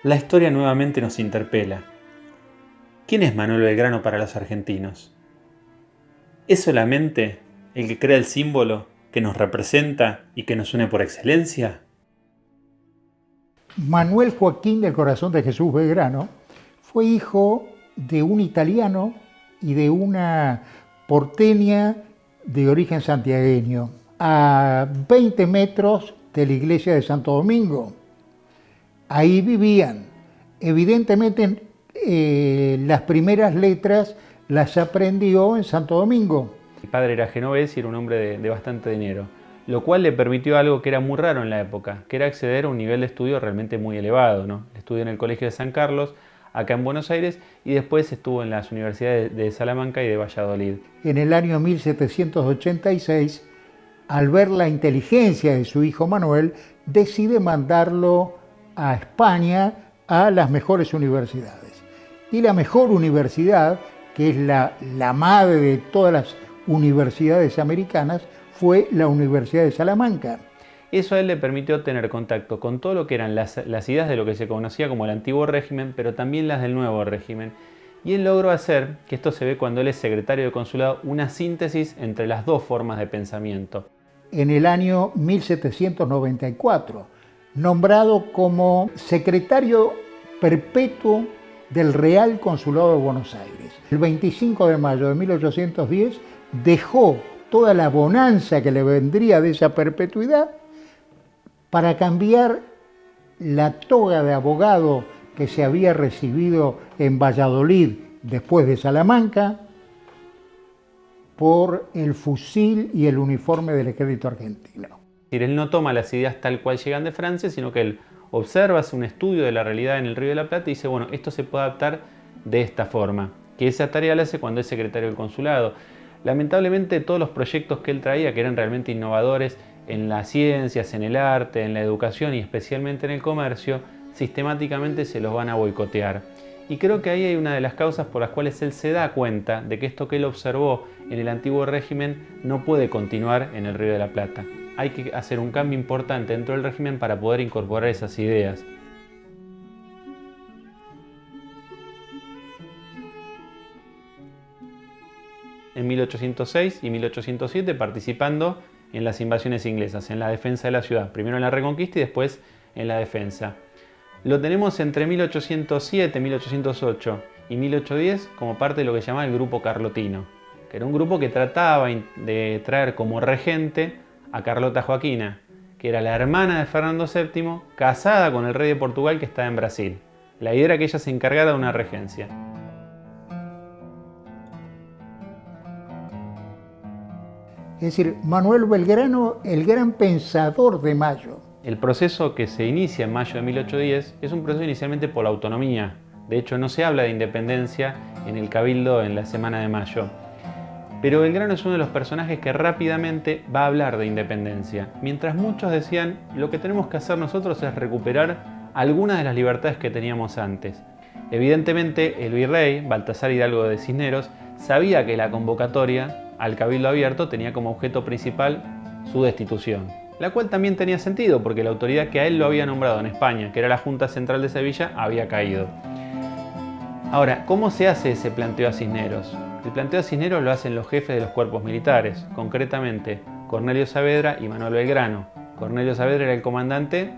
La historia nuevamente nos interpela. ¿Quién es Manuel Belgrano para los argentinos? ¿Es solamente el que crea el símbolo que nos representa y que nos une por excelencia? Manuel Joaquín del Corazón de Jesús Belgrano fue hijo de un italiano y de una porteña de origen santiagueño, a 20 metros de la iglesia de Santo Domingo. Ahí vivían. Evidentemente, las primeras letras las aprendió en Santo Domingo. Mi padre era genovés y era un hombre de bastante dinero, lo cual le permitió algo que era muy raro en la época, que era acceder a un nivel de estudio realmente muy elevado, ¿no? Estudió en el Colegio de San Carlos, acá en Buenos Aires, y después estuvo en las universidades de Salamanca y de Valladolid. En el año 1786, al ver la inteligencia de su hijo Manuel, decide mandarlo a España a las mejores universidades. Y la mejor universidad, que es la madre de todas las universidades americanas, fue la Universidad de Salamanca. Eso a él le permitió tener contacto con todo lo que eran las ideas de lo que se conocía como el antiguo régimen, pero también las del nuevo régimen. Y él logró hacer, que esto se ve cuando él es secretario de consulado, una síntesis entre las dos formas de pensamiento. En el año 1794, nombrado como secretario perpetuo del Real Consulado de Buenos Aires. El 25 de mayo de 1810 dejó toda la bonanza que le vendría de esa perpetuidad para cambiar la toga de abogado que se había recibido en Valladolid después de Salamanca por el fusil y el uniforme del ejército argentino. Es decir, él no toma las ideas tal cual llegan de Francia, sino que él observa, hace un estudio de la realidad en el Río de la Plata y dice, bueno, esto se puede adaptar de esta forma. Que esa tarea la hace cuando es secretario del consulado. Lamentablemente todos los proyectos que él traía, que eran realmente innovadores en las ciencias, en el arte, en la educación y especialmente en el comercio, sistemáticamente se los van a boicotear. Y creo que ahí hay una de las causas por las cuales él se da cuenta de que esto que él observó en el antiguo régimen no puede continuar en el Río de la Plata. Hay que hacer un cambio importante dentro del régimen para poder incorporar esas ideas. En 1806 y 1807 participando en las invasiones inglesas, en la defensa de la ciudad, primero en la Reconquista y después en la defensa. Lo tenemos entre 1807, 1808 y 1810 como parte de lo que se llama el Grupo Carlotino, que era un grupo que trataba de traer como regente a Carlota Joaquina, que era la hermana de Fernando VII, casada con el rey de Portugal que estaba en Brasil. La idea era que ella se encargara de una regencia. Es decir, Manuel Belgrano, el gran pensador de Mayo. El proceso que se inicia en mayo de 1810 es un proceso inicialmente por la autonomía. De hecho, no se habla de independencia en el Cabildo en la Semana de Mayo. Pero Belgrano es uno de los personajes que rápidamente va a hablar de independencia. Mientras muchos decían, lo que tenemos que hacer nosotros es recuperar algunas de las libertades que teníamos antes. Evidentemente, el virrey, Baltasar Hidalgo de Cisneros, sabía que la convocatoria al Cabildo Abierto tenía como objeto principal su destitución, la cual también tenía sentido porque la autoridad que a él lo había nombrado en España, que era la Junta Central de Sevilla, había caído. Ahora, ¿cómo se hace ese planteo a Cisneros? El planteo a Cisneros lo hacen los jefes de los cuerpos militares, concretamente Cornelio Saavedra y Manuel Belgrano. Cornelio Saavedra era el comandante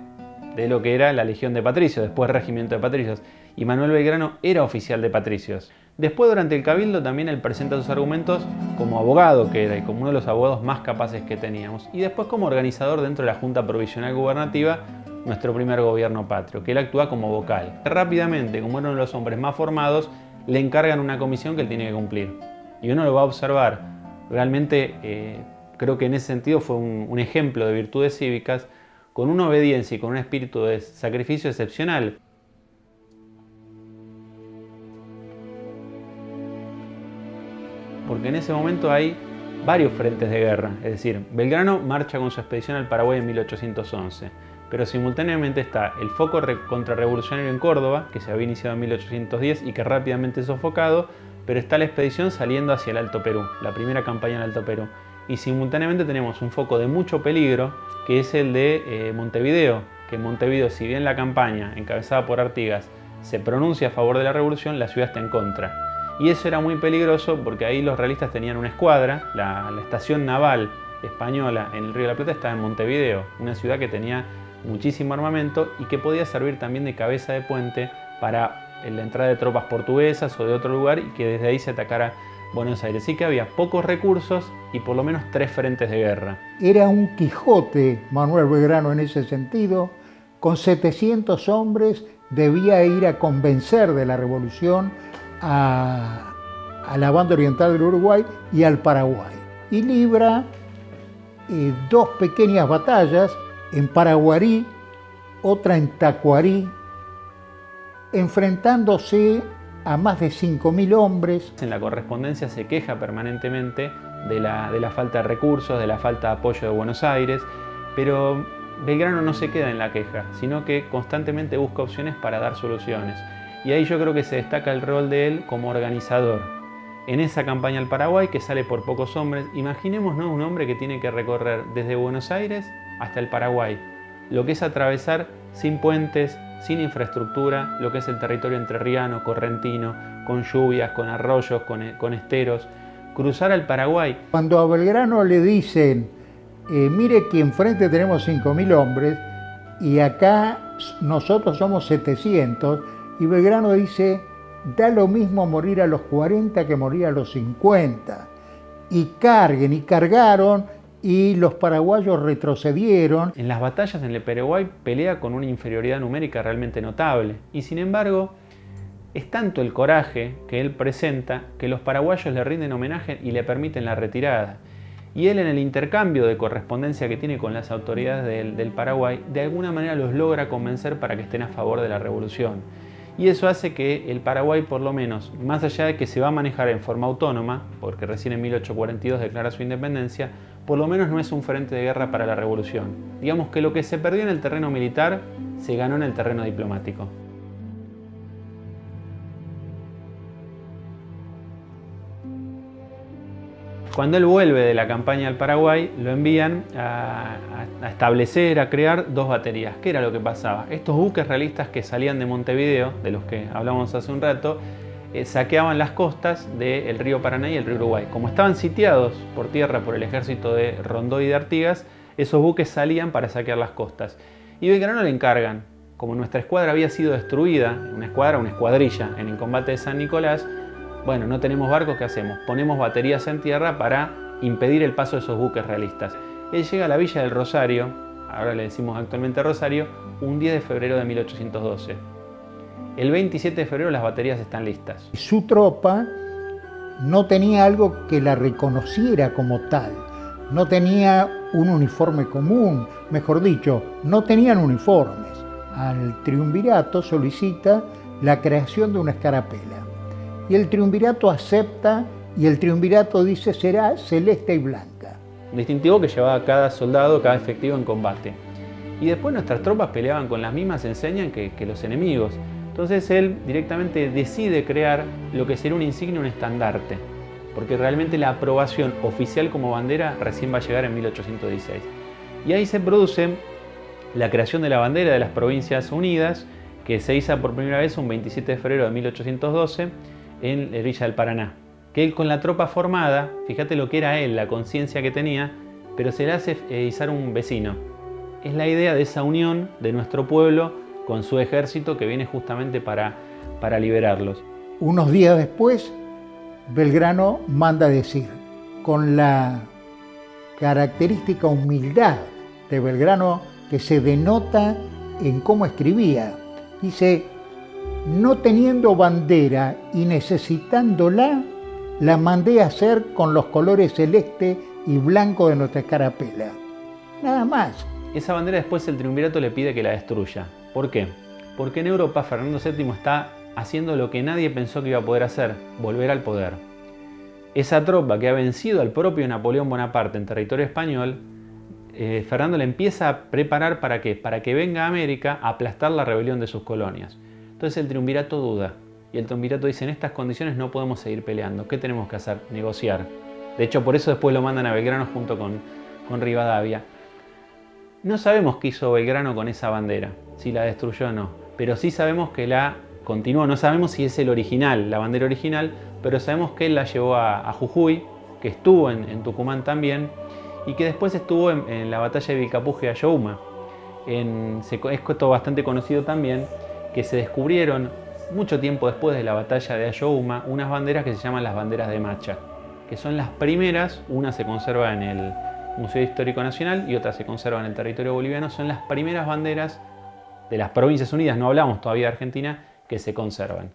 de lo que era la Legión de Patricios, después Regimiento de Patricios, y Manuel Belgrano era oficial de Patricios. Después, durante el Cabildo, también él presenta sus argumentos como abogado que era y como uno de los abogados más capaces que teníamos. Y después como organizador dentro de la Junta Provisional Gubernativa, nuestro primer gobierno patrio, que él actúa como vocal. Rápidamente, como uno de los hombres más formados, le encargan una comisión que él tiene que cumplir. Y uno lo va a observar. Realmente creo que en ese sentido fue un ejemplo de virtudes cívicas, con una obediencia y con un espíritu de sacrificio excepcional. Porque en ese momento hay varios frentes de guerra, es decir, Belgrano marcha con su expedición al Paraguay en 1811, pero simultáneamente está el foco contrarrevolucionario en Córdoba, que se había iniciado en 1810 y que rápidamente es sofocado, pero está la expedición saliendo hacia el Alto Perú, la primera campaña en el Alto Perú. Y simultáneamente tenemos un foco de mucho peligro, que es el de Montevideo, que Montevideo, si bien la campaña encabezada por Artigas se pronuncia a favor de la revolución, la ciudad está en contra. Y eso era muy peligroso porque ahí los realistas tenían una escuadra, la estación naval española en el Río de la Plata estaba en Montevideo, una ciudad que tenía muchísimo armamento y que podía servir también de cabeza de puente para la entrada de tropas portuguesas o de otro lugar y que desde ahí se atacara Buenos Aires. Así que había pocos recursos y por lo menos 3 frentes de guerra. Era un Quijote Manuel Belgrano en ese sentido. Con 700 hombres debía ir a convencer de la revolución a la banda oriental del Uruguay y al Paraguay. Y libra 2 pequeñas batallas, en Paraguarí, otra en Tacuarí, enfrentándose a más de 5.000 hombres. En la correspondencia se queja permanentemente de la falta de recursos, de la falta de apoyo de Buenos Aires, pero Belgrano no se queda en la queja, sino que constantemente busca opciones para dar soluciones. Y ahí yo creo que se destaca el rol de él como organizador. En esa campaña al Paraguay, que sale por pocos hombres, imaginémonos un hombre que tiene que recorrer desde Buenos Aires hasta el Paraguay, lo que es atravesar sin puentes, sin infraestructura, lo que es el territorio entrerriano, correntino, con lluvias, con arroyos, con esteros, cruzar al Paraguay. Cuando a Belgrano le dicen, mire que enfrente tenemos 5.000 hombres y acá nosotros somos 700, y Belgrano dice, da lo mismo morir a los 40 que morir a los 50. Y cargaron, y los paraguayos retrocedieron. En las batallas en el Paraguay pelea con una inferioridad numérica realmente notable. Y sin embargo, es tanto el coraje que él presenta que los paraguayos le rinden homenaje y le permiten la retirada. Y él, en el intercambio de correspondencia que tiene con las autoridades del Paraguay, de alguna manera los logra convencer para que estén a favor de la revolución. Y eso hace que el Paraguay, por lo menos, más allá de que se va a manejar en forma autónoma, porque recién en 1842 declara su independencia, por lo menos no es un frente de guerra para la revolución. Digamos que lo que se perdió en el terreno militar se ganó en el terreno diplomático. Cuando él vuelve de la campaña al Paraguay, lo envían a establecer, a crear 2 baterías. ¿Qué era lo que pasaba? Estos buques realistas que salían de Montevideo, de los que hablamos hace un rato, saqueaban las costas del río Paraná y el río Uruguay. Como estaban sitiados por tierra por el ejército de Rondó y de Artigas, esos buques salían para saquear las costas. Y Belgrano le encargan, como nuestra escuadra había sido destruida, una escuadrilla en el combate de San Nicolás, bueno, no tenemos barcos, ¿qué hacemos? Ponemos baterías en tierra para impedir el paso de esos buques realistas. Él llega a la villa del Rosario, ahora le decimos actualmente Rosario, un 10 de febrero de 1812. El 27 de febrero las baterías están listas. Su tropa no tenía algo que la reconociera como tal, no tenía un uniforme común, mejor dicho, no tenían uniformes. Al triunvirato solicita la creación de una escarapela. Y el triunvirato acepta, y el triunvirato dice será celeste y blanca. Un distintivo que llevaba cada soldado, cada efectivo en combate. Y después nuestras tropas peleaban con las mismas enseñas que los enemigos. Entonces él directamente decide crear lo que sería una insignia, un estandarte. Porque realmente la aprobación oficial como bandera recién va a llegar en 1816. Y ahí se produce la creación de la bandera de las Provincias Unidas, que se hizo por primera vez un 27 de febrero de 1812, en la Villa del Paraná, que él con la tropa formada, fíjate lo que era él, la conciencia que tenía, pero se le hace izar un vecino. Es la idea de esa unión de nuestro pueblo con su ejército que viene justamente para liberarlos. Unos días después, Belgrano manda decir, con la característica humildad de Belgrano que se denota en cómo escribía, dice, no teniendo bandera y necesitándola, la mandé a hacer con los colores celeste y blanco de nuestra escarapela. Nada más. Esa bandera después el triunvirato le pide que la destruya. ¿Por qué? Porque en Europa Fernando VII está haciendo lo que nadie pensó que iba a poder hacer, volver al poder. Esa tropa que ha vencido al propio Napoleón Bonaparte en territorio español, Fernando le empieza a preparar ¿para qué? Para que venga a América a aplastar la rebelión de sus colonias. Entonces el triunvirato duda, y el triunvirato dice, en estas condiciones no podemos seguir peleando, ¿qué tenemos que hacer? Negociar. De hecho, por eso después lo mandan a Belgrano junto con Rivadavia. No sabemos qué hizo Belgrano con esa bandera, si la destruyó o no, pero sí sabemos que la continuó. No sabemos si es el original, la bandera original, pero sabemos que él la llevó a Jujuy, que estuvo en Tucumán también, y que después estuvo en la batalla de Vilcapugio y Ayohuma. Es esto bastante conocido también, que se descubrieron mucho tiempo después de la batalla de Ayohuma unas banderas que se llaman las banderas de Macha, que son las primeras. Una se conserva en el Museo Histórico Nacional y otra se conserva en el territorio boliviano. Son las primeras banderas de las Provincias Unidas, no hablamos todavía de Argentina, que se conservan.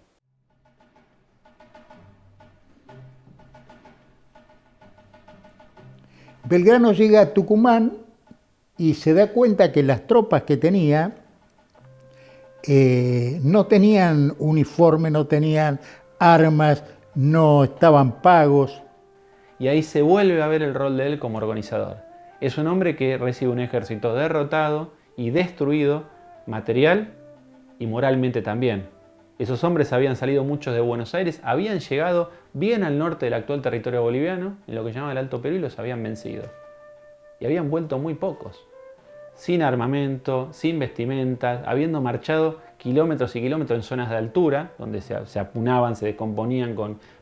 Belgrano llega a Tucumán y se da cuenta que las tropas que tenía no tenían uniforme, no tenían armas, no estaban pagos. Y ahí se vuelve a ver el rol de él como organizador. Es un hombre que recibe un ejército derrotado y destruido, material y moralmente también. Esos hombres habían salido muchos de Buenos Aires, habían llegado bien al norte del actual territorio boliviano, en lo que se llama el Alto Perú, y los habían vencido. Y habían vuelto muy pocos, sin armamento, sin vestimentas, habiendo marchado kilómetros y kilómetros en zonas de altura, donde se apunaban, se descomponían,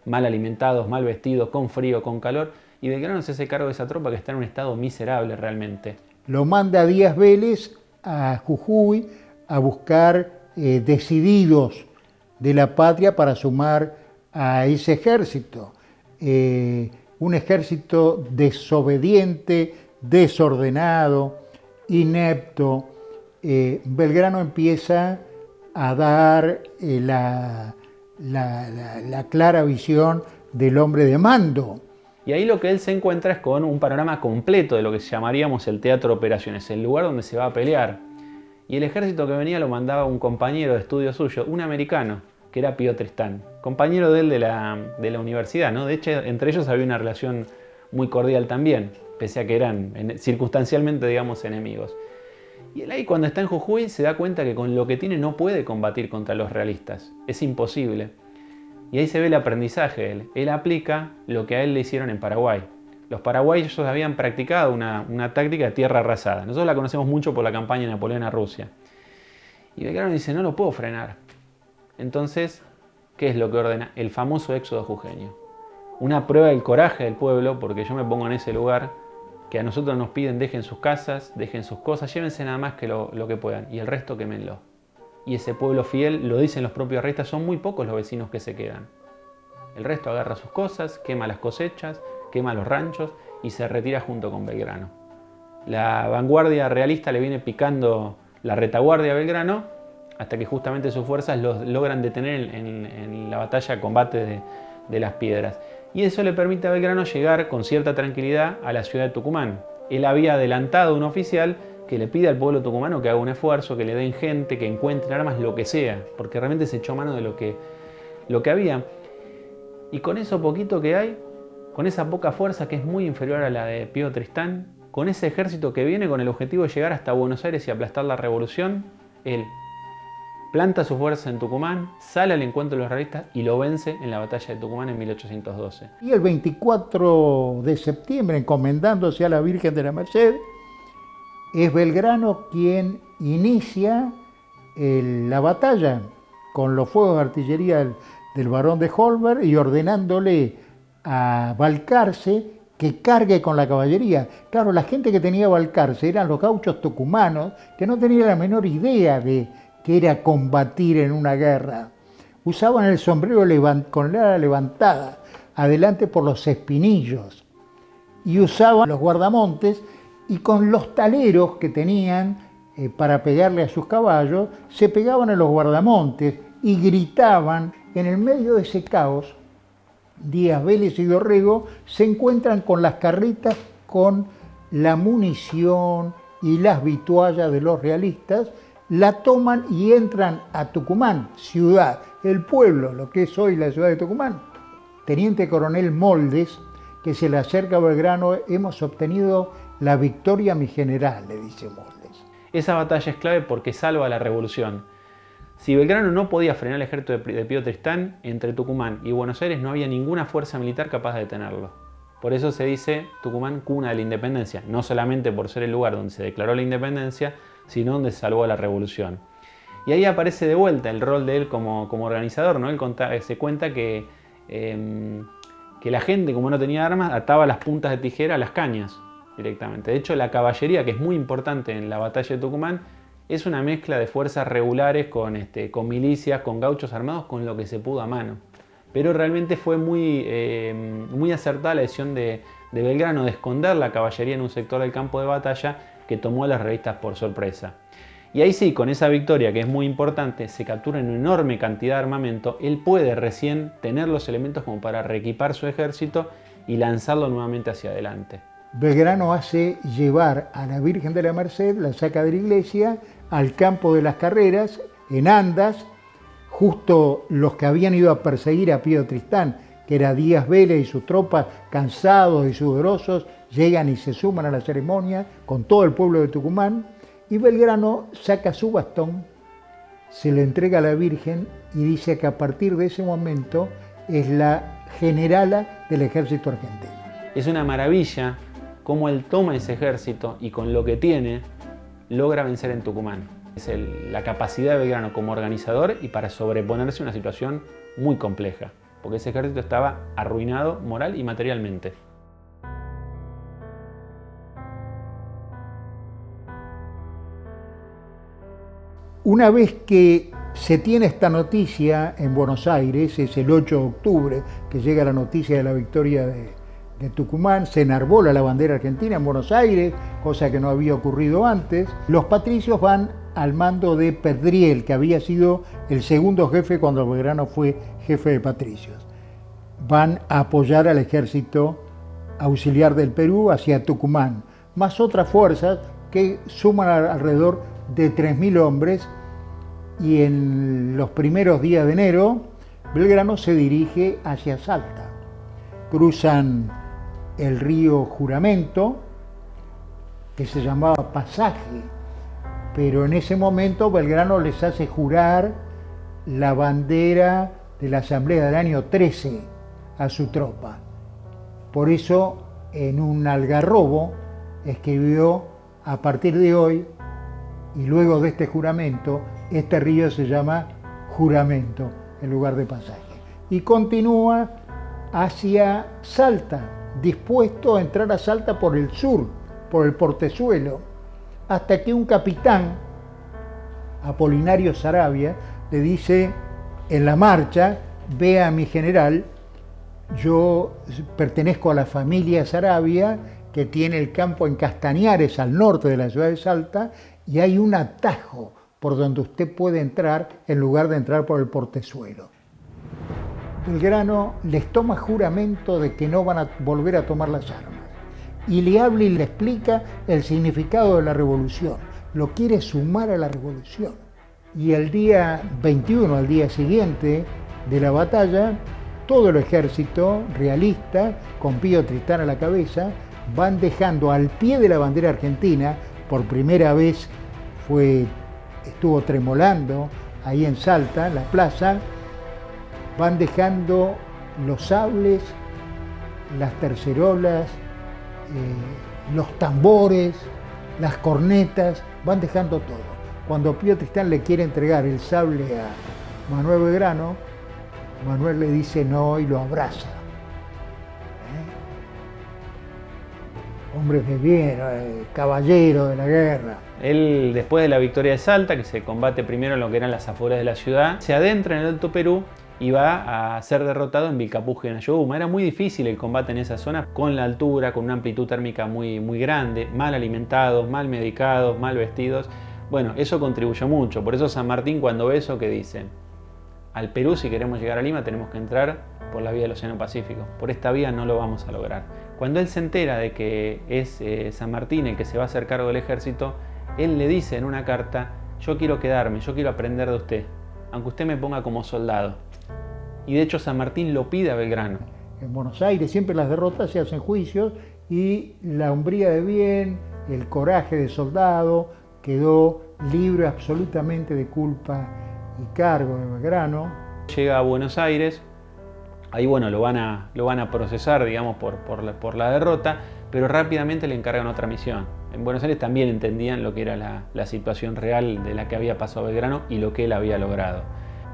mal alimentados, mal vestidos, con frío, con calor, y Belgrano se hace cargo de esa tropa que está en un estado miserable realmente. Lo manda Díaz Vélez a Jujuy a buscar decididos de la patria para sumar a ese ejército. Un ejército desobediente, desordenado, inepto. Belgrano empieza a dar la clara visión del hombre de mando. Y ahí lo que él se encuentra es con un panorama completo de lo que llamaríamos el teatro de operaciones, el lugar donde se va a pelear. Y el ejército que venía lo mandaba un compañero de estudio suyo, un americano, que era Pío Tristán, compañero de él de la universidad, ¿no? De hecho, entre ellos había una relación muy cordial también, pese a que eran circunstancialmente, digamos, enemigos. Y él ahí, cuando está en Jujuy, se da cuenta que con lo que tiene no puede combatir contra los realistas, es imposible. Y ahí se ve el aprendizaje de él. Él aplica lo que a él le hicieron en Paraguay. Los paraguayos habían practicado una táctica de tierra arrasada. Nosotros la conocemos mucho por la campaña de Napoleón a Rusia. Y Belgrano dice, no lo puedo frenar. Entonces, ¿qué es lo que ordena? El famoso éxodo jujeño. Una prueba del coraje del pueblo, porque yo me pongo en ese lugar, que a nosotros nos piden dejen sus casas, dejen sus cosas, llévense nada más que lo que puedan, y el resto quémenlo. Y ese pueblo fiel, lo dicen los propios realistas, son muy pocos los vecinos que se quedan. El resto agarra sus cosas, quema las cosechas, quema los ranchos y se retira junto con Belgrano. La vanguardia realista le viene picando la retaguardia a Belgrano hasta que justamente sus fuerzas los logran detener en la batalla combate de las piedras. Y eso le permite a Belgrano llegar con cierta tranquilidad a la ciudad de Tucumán. Él había adelantado a un oficial que le pide al pueblo tucumano que haga un esfuerzo, que le den gente, que encuentren armas, lo que sea, porque realmente se echó mano de lo que había. Y con eso poquito que hay, con esa poca fuerza que es muy inferior a la de Pío Tristán, con ese ejército que viene con el objetivo de llegar hasta Buenos Aires y aplastar la revolución, él planta su fuerza en Tucumán, sale al encuentro de los realistas y lo vence en la batalla de Tucumán en 1812. Y el 24 de septiembre, encomendándose a la Virgen de la Merced, es Belgrano quien inicia la batalla con los fuegos de artillería del barón de Holberg y ordenándole a Balcarce que cargue con la caballería. Claro, la gente que tenía Balcarce eran los gauchos tucumanos que no tenían la menor idea de que era combatir en una guerra. Usaban el sombrero con la ala levantada, adelante por los espinillos, y usaban los guardamontes, y con los taleros que tenían para pegarle a sus caballos, se pegaban a los guardamontes y gritaban. En el medio de ese caos, Díaz Vélez y Dorrego se encuentran con las carretas con la munición y las vituallas de los realistas, la toman y entran a Tucumán, ciudad, el pueblo, lo que es hoy la ciudad de Tucumán. Teniente coronel Moldes, que se le acerca a Belgrano, hemos obtenido la victoria, mi general, le dice Moldes. Esa batalla es clave porque salva la revolución. Si Belgrano no podía frenar el ejército de Pío Tristán, entre Tucumán y Buenos Aires no había ninguna fuerza militar capaz de detenerlo. Por eso se dice Tucumán cuna de la independencia, no solamente por ser el lugar donde se declaró la independencia, sino donde se salvó la revolución. Y ahí aparece de vuelta el rol de él como organizador, ¿no? Él se cuenta que la gente, como no tenía armas, ataba las puntas de tijera a las cañas directamente. De hecho, la caballería, que es muy importante en la batalla de Tucumán, es una mezcla de fuerzas regulares con milicias, con gauchos armados, con lo que se pudo a mano. Pero realmente fue muy acertada la decisión de Belgrano de esconder la caballería en un sector del campo de batalla que tomó a las revistas por sorpresa. Y ahí sí, con esa victoria, que es muy importante, se captura una enorme cantidad de armamento. Él puede recién tener los elementos como para reequipar su ejército y lanzarlo nuevamente hacia adelante. Belgrano hace llevar a la Virgen de la Merced, la saca de la iglesia, al campo de las carreras, en Andas. Justo los que habían ido a perseguir a Pío Tristán, que era Díaz Vélez y sus tropas, cansados y sudorosos, llegan y se suman a la ceremonia con todo el pueblo de Tucumán. Y Belgrano saca su bastón, se lo entrega a la Virgen y dice que a partir de ese momento es la generala del ejército argentino. Es una maravilla cómo él toma ese ejército y con lo que tiene logra vencer en Tucumán. Es la capacidad de Belgrano como organizador y para sobreponerse a una situación muy compleja, porque ese ejército estaba arruinado moral y materialmente. Una vez que se tiene esta noticia en Buenos Aires, es el 8 de octubre que llega la noticia de la victoria de Tucumán, se enarbola la bandera argentina en Buenos Aires, cosa que no había ocurrido antes. Los patricios van al mando de Perdriel, que había sido el segundo jefe cuando Belgrano fue jefe de patricios. Van a apoyar al ejército auxiliar del Perú hacia Tucumán, más otras fuerzas que suman alrededor de 3.000 hombres, y en los primeros días de enero Belgrano se dirige hacia Salta. Cruzan el río Juramento, que se llamaba Pasaje, pero en ese momento Belgrano les hace jurar la bandera de la Asamblea del año 13 a su tropa. Por eso, en un algarrobo escribió: a partir de hoy y luego de este juramento, este río se llama Juramento en lugar de Pasaje. Y continúa hacia Salta, dispuesto a entrar a Salta por el sur, por el Portezuelo, hasta que un capitán, Apolinario Saravia, le dice en la marcha: ve a mi general, yo pertenezco a la familia Saravia, que tiene el campo en Castañares, al norte de la ciudad de Salta, y hay un atajo por donde usted puede entrar en lugar de entrar por el Portezuelo. Belgrano les toma juramento de que no van a volver a tomar las armas, y le habla y le explica el significado de la revolución, lo quiere sumar a la revolución. Y el día 21, al día siguiente de la batalla, todo el ejército realista, con Pío Tristán a la cabeza, van dejando al pie de la bandera argentina, por primera vez estuvo tremolando ahí en Salta, en la plaza, van dejando los sables, las tercerolas, los tambores, las cornetas, van dejando todo. Cuando Pío Tristán le quiere entregar el sable a Manuel Belgrano, Manuel le dice no y lo abraza. Hombre de bien, caballero de la guerra. Él, después de la victoria de Salta, que se combate primero en lo que eran las afueras de la ciudad, se adentra en el Alto Perú y va a ser derrotado en Vilcapugio y en Ayohuma. Era muy difícil el combate en esa zona, con la altura, con una amplitud térmica muy grande, mal alimentados, mal medicados, mal vestidos. Bueno, eso contribuyó mucho. Por eso San Martín, cuando ve eso, ¿qué dice? Al Perú, si queremos llegar a Lima, tenemos que entrar por la vía del Océano Pacífico. Por esta vía no lo vamos a lograr. Cuando él se entera de que es San Martín el que se va a hacer cargo del ejército, él le dice en una carta: yo quiero quedarme, yo quiero aprender de usted, aunque usted me ponga como soldado. Y de hecho San Martín lo pide a Belgrano. En Buenos Aires siempre las derrotas se hacen juicios, y la hombría de bien, el coraje de soldado, quedó libre absolutamente de culpa y cargo de Belgrano. Llega a Buenos Aires, Ahí bueno, lo van a procesar, digamos, por la derrota, pero rápidamente le encargan otra misión. En Buenos Aires también entendían lo que era la situación real de la que había pasado Belgrano y lo que él había logrado.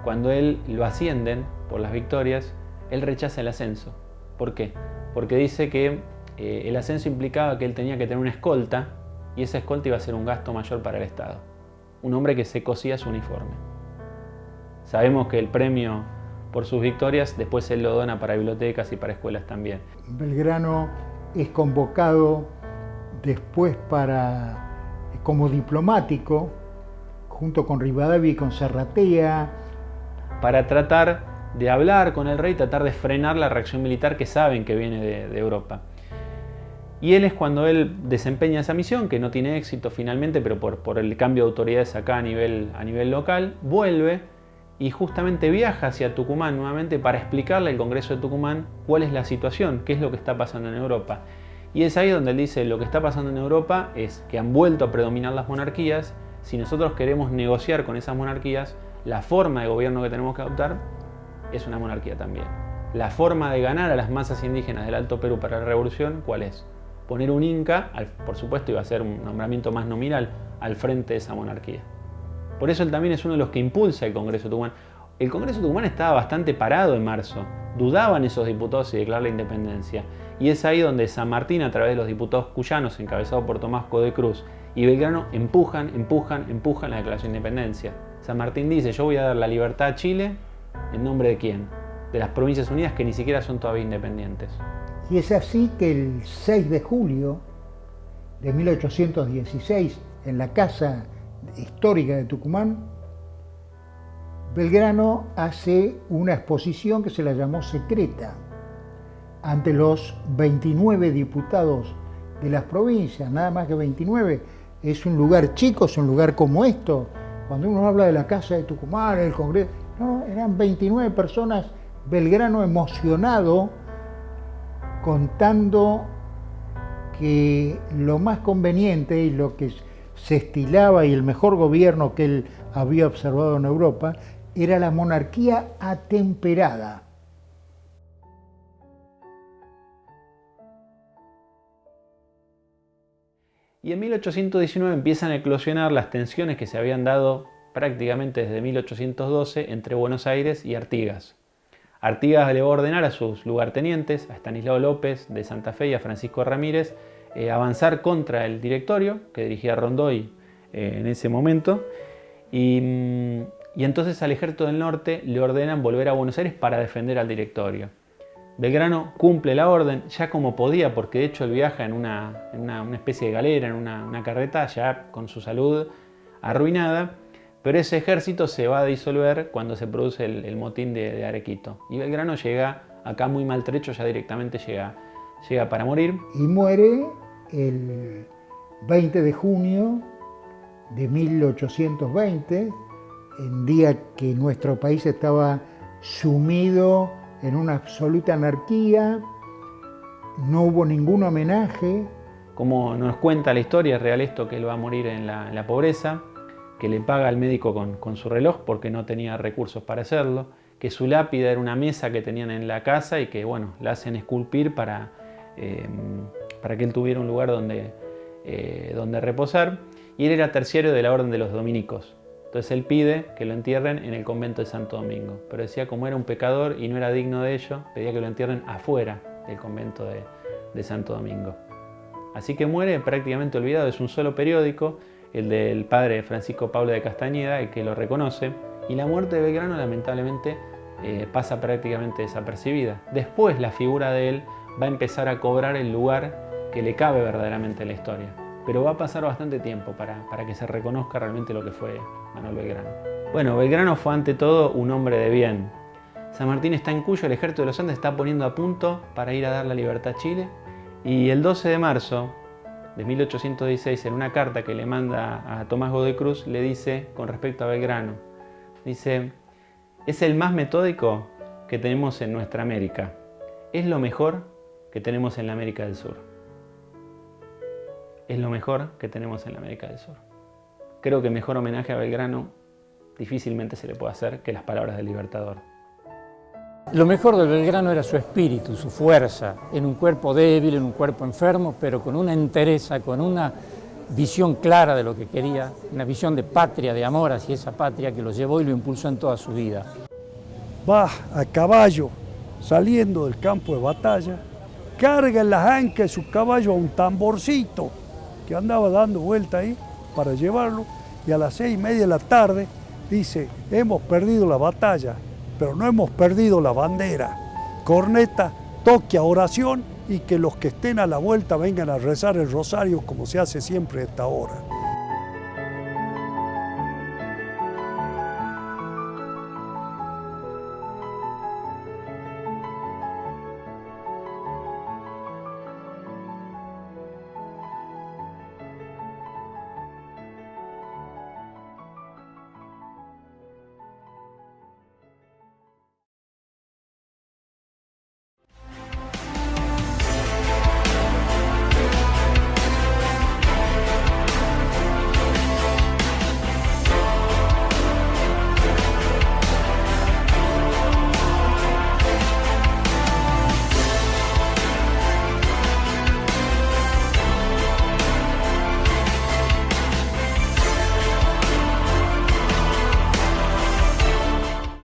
Cuando él lo ascienden por las victorias, él rechaza el ascenso. ¿Por qué? Porque dice que el ascenso implicaba que él tenía que tener una escolta y esa escolta iba a ser un gasto mayor para el Estado. Un hombre que se cosía su uniforme. Sabemos que el premio por sus victorias después él lo dona para bibliotecas y para escuelas también. Belgrano es convocado después como diplomático junto con Rivadavia y con Serratea para tratar de hablar con el rey, tratar de frenar la reacción militar que saben que viene de Europa. Y él es cuando él desempeña esa misión, que no tiene éxito finalmente, pero por el cambio de autoridades acá a nivel local, vuelve y justamente viaja hacia Tucumán nuevamente para explicarle al Congreso de Tucumán cuál es la situación, qué es lo que está pasando en Europa. Y es ahí donde él dice, lo que está pasando en Europa es que han vuelto a predominar las monarquías. Si nosotros queremos negociar con esas monarquías, la forma de gobierno que tenemos que adoptar es una monarquía también. La forma de ganar a las masas indígenas del Alto Perú para la revolución, ¿cuál es? Poner un inca, por supuesto iba a ser un nombramiento más nominal, al frente de esa monarquía. Por eso él también es uno de los que impulsa el Congreso de Tucumán. El Congreso de Tucumán estaba bastante parado en marzo. Dudaban esos diputados si declarar la independencia. Y es ahí donde San Martín, a través de los diputados cuyanos, encabezado por Tomás Godoy Cruz, y Belgrano, empujan la declaración de independencia. San Martín dice, yo voy a dar la libertad a Chile, ¿en nombre de quién? De las Provincias Unidas, que ni siquiera son todavía independientes. Y es así que el 6 de julio de 1816, en la Casa Histórica de Tucumán, Belgrano hace una exposición que se la llamó secreta ante los 29 diputados de las provincias, nada más que 29. Es un lugar chico, es un lugar como esto. Cuando uno habla de la Casa de Tucumán, el Congreso, no, eran 29 personas. Belgrano emocionado, contando que lo más conveniente y lo que se estilaba y el mejor gobierno que él había observado en Europa era la monarquía atemperada. Y en 1819 empiezan a eclosionar las tensiones que se habían dado prácticamente desde 1812 entre Buenos Aires y Artigas. Artigas le va a ordenar a sus lugartenientes, a Estanislao López de Santa Fe y a Francisco Ramírez, avanzar contra el directorio que dirigía Rondoy en ese momento. Y entonces al ejército del norte le ordenan volver a Buenos Aires para defender al directorio. Belgrano cumple la orden, ya como podía, porque de hecho él viaja en una especie de galera, en una carreta, ya con su salud arruinada, pero ese ejército se va a disolver cuando se produce el motín de Arequito. Y Belgrano llega acá muy maltrecho, ya directamente llega para morir. Y muere el 20 de junio de 1820, en día que nuestro país estaba sumido en una absoluta anarquía, no hubo ningún homenaje. Como nos cuenta la historia, es real esto, que él va a morir en la pobreza, que le paga al médico con su reloj porque no tenía recursos para hacerlo, que su lápida era una mesa que tenían en la casa y que, bueno, la hacen esculpir para que él tuviera un lugar donde reposar. Y él era terciario de la Orden de los Dominicos. Entonces él pide que lo entierren en el convento de Santo Domingo. Pero decía, como era un pecador y no era digno de ello, pedía que lo entierren afuera del convento de Santo Domingo. Así que muere prácticamente olvidado. Es un solo periódico, el del padre Francisco Pablo de Castañeda, el que lo reconoce. Y la muerte de Belgrano lamentablemente pasa prácticamente desapercibida. Después la figura de él va a empezar a cobrar el lugar que le cabe verdaderamente en la historia. Pero va a pasar bastante tiempo para que se reconozca realmente lo que fue Manuel Belgrano. Bueno, Belgrano fue ante todo un hombre de bien. San Martín está en Cuyo, el ejército de los Andes está poniendo a punto para ir a dar la libertad a Chile. Y el 12 de marzo de 1816, en una carta que le manda a Tomás Godoy Cruz, le dice con respecto a Belgrano, dice, es el más metódico que tenemos en nuestra América. Es lo mejor que tenemos en la América del Sur. Es lo mejor que tenemos en la América del Sur. Creo que mejor homenaje a Belgrano difícilmente se le puede hacer que las palabras del Libertador. Lo mejor del Belgrano era su espíritu, su fuerza, en un cuerpo débil, en un cuerpo enfermo, pero con una entereza, con una visión clara de lo que quería, una visión de patria, de amor hacia esa patria que lo llevó y lo impulsó en toda su vida. Va a caballo, saliendo del campo de batalla, carga en las ancas de su caballo a un tamborcito que andaba dando vuelta ahí para llevarlo, y a las 6:30 de la tarde dice: hemos perdido la batalla, pero no hemos perdido la bandera. Corneta, toque a oración y que los que estén a la vuelta vengan a rezar el rosario como se hace siempre a esta hora.